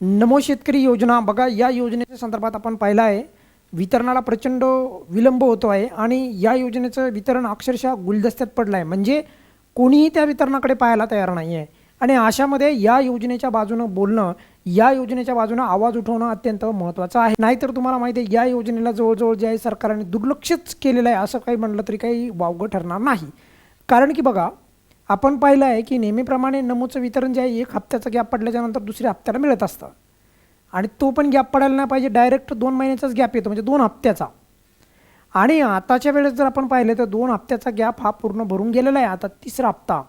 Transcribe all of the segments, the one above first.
नमो शेतकरी योजना बघा, या योजनेच्या संदर्भात आपण पाहिलं आहे वितरणाला प्रचंड विलंब होतो आहे आणि या योजनेचं वितरण अक्षरशः गुलदस्त्यात पडलं आहे. म्हणजे कोणीही त्या वितरणाकडे पाहायला तयार नाही आहे. आणि अशामध्ये या योजनेच्या बाजूनं बोलणं, या योजनेच्या बाजूनं आवाज उठवणं अत्यंत महत्त्वाचं आहे. नाहीतर तुम्हाला माहिती आहे या योजनेला जवळजवळ जे आहे सरकारने दुर्लक्षच केलेलं आहे असं काही म्हणलं तरी काही वावगं ठरणार नाही. कारण की बघा, आपण पाहिलं आहे की नेहमीप्रमाणे नमोचं वितरण जे आहे एक हप्त्याचा गॅप पडल्याच्यानंतर दुसऱ्या हप्त्याला मिळत असतं आणि तो पण गॅप पडायला नाही पाहिजे. डायरेक्ट 2 महिन्याचाच गॅप येतो, म्हणजे 2 हप्त्याचा. आणि आताच्या वेळेस जर आपण पाहिलं तर 2 हप्त्याचा गॅप हा पूर्ण भरून गेलेला आहे. आता 3रा हप्ता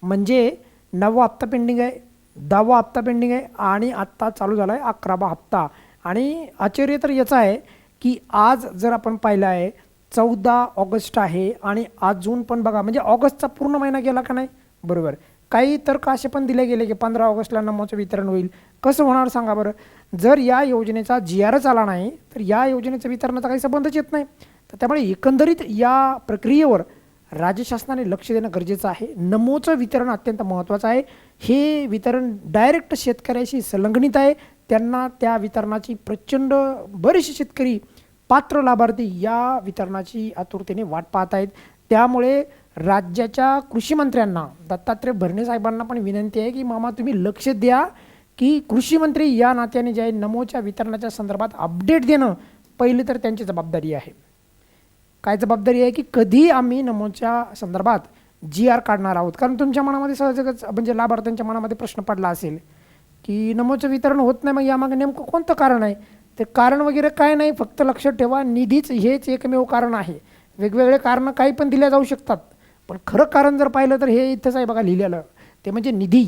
म्हणजे 9वा हप्ता पेंडिंग आहे, 10वा हप्ता पेंडिंग आहे आणि आत्ता चालू झाला आहे 11वा हप्ता. आणि आश्चर्य तर याचं आहे की आज जर आपण पाहिलं आहे 14 ऑगस्ट आहे आणि अजून पण बघा, म्हणजे ऑगस्टचा पूर्ण महिना गेला का नाही. बरोबर. काही तर्क असे पण दिले गेले की 15 ऑगस्टला नमोचं वितरण होईल. कसं होणार सांगा बरं. जर या योजनेचा GRच आला नाही तर या योजनेचं वितरणाचा काही संबंधच येत नाही. तर त्यामुळे एकंदरीत या प्रक्रियेवर राज्य शासनाने लक्ष देणं गरजेचं आहे. नमोचं वितरण अत्यंत महत्त्वाचं आहे. हे वितरण डायरेक्ट शेतकऱ्याशी संलग्नित आहे. त्यांना त्या वितरणाची प्रचंड बरेचसे शेतकरी पात्र लाभार्थी या वितरणाची आतुरतेने वाट पाहत आहेत. त्यामुळे राज्याच्या कृषी मंत्र्यांना दत्तात्रय भरणे साहेबांना पण विनंती आहे की मामा तुम्ही लक्ष द्या की कृषी मंत्री या नात्याने जे आहे नमोच्या वितरणाच्या संदर्भात अपडेट देणं पहिली तर त्यांची जबाबदारी आहे. काय जबाबदारी आहे की कधी आम्ही नमोच्या संदर्भात GR काढणार आहोत. कारण तुमच्या मनामध्ये सहजच म्हणजे लाभार्थ्यांच्या मनामध्ये प्रश्न पडला असेल की नमोचं वितरण होत नाही, मग यामागे नेमकं कोणतं कारण आहे. ते कारण वगैरे काय नाही, फक्त लक्षात ठेवा निधीच हेच एकमेव कारण आहे. वेगवेगळे कारणं काही पण दिल्या जाऊ शकतात, पण खरं कारण जर पाहिलं तर हे इथंच आहे बघा लिहिलेलं, ते म्हणजे निधी.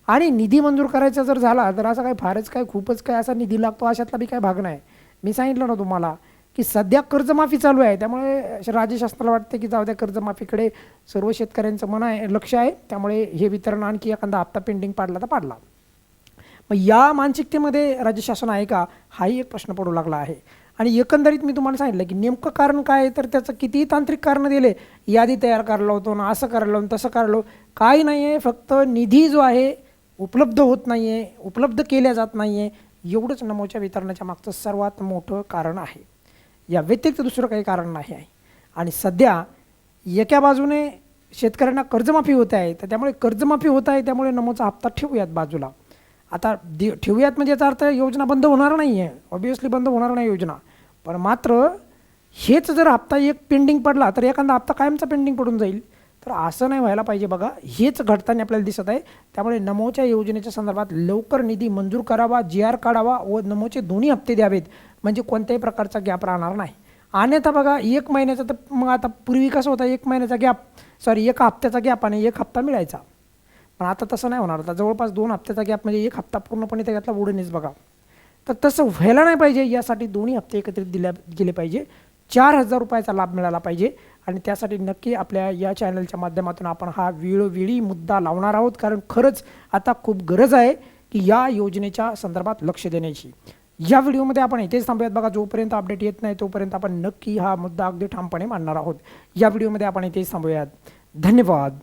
आणि निधी मंजूर करायचा जर झाला तर असं काय फारच काय खूपच काय असा निधी लागतो अशातला बी काय भाग नाही. मी सांगितलं ना तुम्हाला की सध्या कर्जमाफी चालू आहे, त्यामुळे राज्य शासनाला वाटते की जाऊ द्या कर्जमाफीकडे सर्व शेतकऱ्यांचं मन आहे, लक्ष आहे. त्यामुळे हे वितरण आणखी एखादा हप्ता पेंडिंग पाडला तर पाडला. मग या मानसिकतेमध्ये राज्य शासन आहे का, हाही एक प्रश्न पडू लागला आहे. आणि एकंदरीत मी तुम्हाला सांगितलं की नेमकं कारण काय आहे, तर त्याचं कितीही तांत्रिक कारणं दिले, यादी तयार करायला होतो ना, असं करायला होतं तसं करायला, काही नाही आहे. फक्त निधी जो आहे उपलब्ध होत नाही आहे, उपलब्ध केल्या जात नाही आहे, एवढंच नमोच्या वितरणाच्या मागचं सर्वात मोठं कारण आहे. या व्यतिरिक्त दुसरं काही कारण नाही आहे. आणि सध्या एका बाजूने शेतकऱ्यांना कर्जमाफी होत आहे, तर त्यामुळे कर्जमाफी होत आहे त्यामुळे नमोचा हप्ता ठेवूयात बाजूला. आता ठेवूयात म्हणजे याचा अर्थ योजना बंद होणार नाही आहे, ऑब्वियसली बंद होणार नाही योजना. पण मात्र हेच जर हप्ता एक पेंडिंग पडला तर एखादा हप्ता कायमचा पेंडिंग पडून जाईल. तर असं नाही व्हायला पाहिजे बघा. हेच घडताना आपल्याला दिसत आहे. त्यामुळे नमोच्या योजनेच्या संदर्भात लवकर निधी मंजूर करावा, GR काढावा व नमोचे दोन्ही हप्ते द्यावेत, म्हणजे कोणत्याही प्रकारचा गॅप राहणार नाही. अन्यथा बघा 1 महिन्याचा, तर मग आता पूर्वी कसं होता 1 महिन्याचा गॅप, एका हप्त्याचा गॅप आणि 1 हप्ता मिळायचा. पण आता तसं नाही होणार. आता जवळपास 2 हप्त्याचा गॅप म्हणजे 1 हप्ता पूर्णपणे त्याच्यातला उडणेच बघा. तर तसं व्हायला नाही पाहिजे. यासाठी दोन्ही हप्ते एकत्रित दिल्या गेले पाहिजे. 4,000 रुपयाचा लाभ मिळाला पाहिजे. आणि त्यासाठी नक्की आपल्या या चॅनलच्या माध्यमातून आपण हा वेळोवेळी मुद्दा लावणार आहोत, कारण खरंच आता खूप गरज आहे की या योजनेच्या संदर्भात लक्ष देण्याची. या व्हिडिओमध्ये आपण इथेच थांबूयात बघा. जोपर्यंत अपडेट येत नाही तोपर्यंत आपण नक्की हा मुद्दा अगदी ठामपणे मांडणार आहोत. या व्हिडिओमध्ये आपण इथेच थांबूयात. धन्यवाद.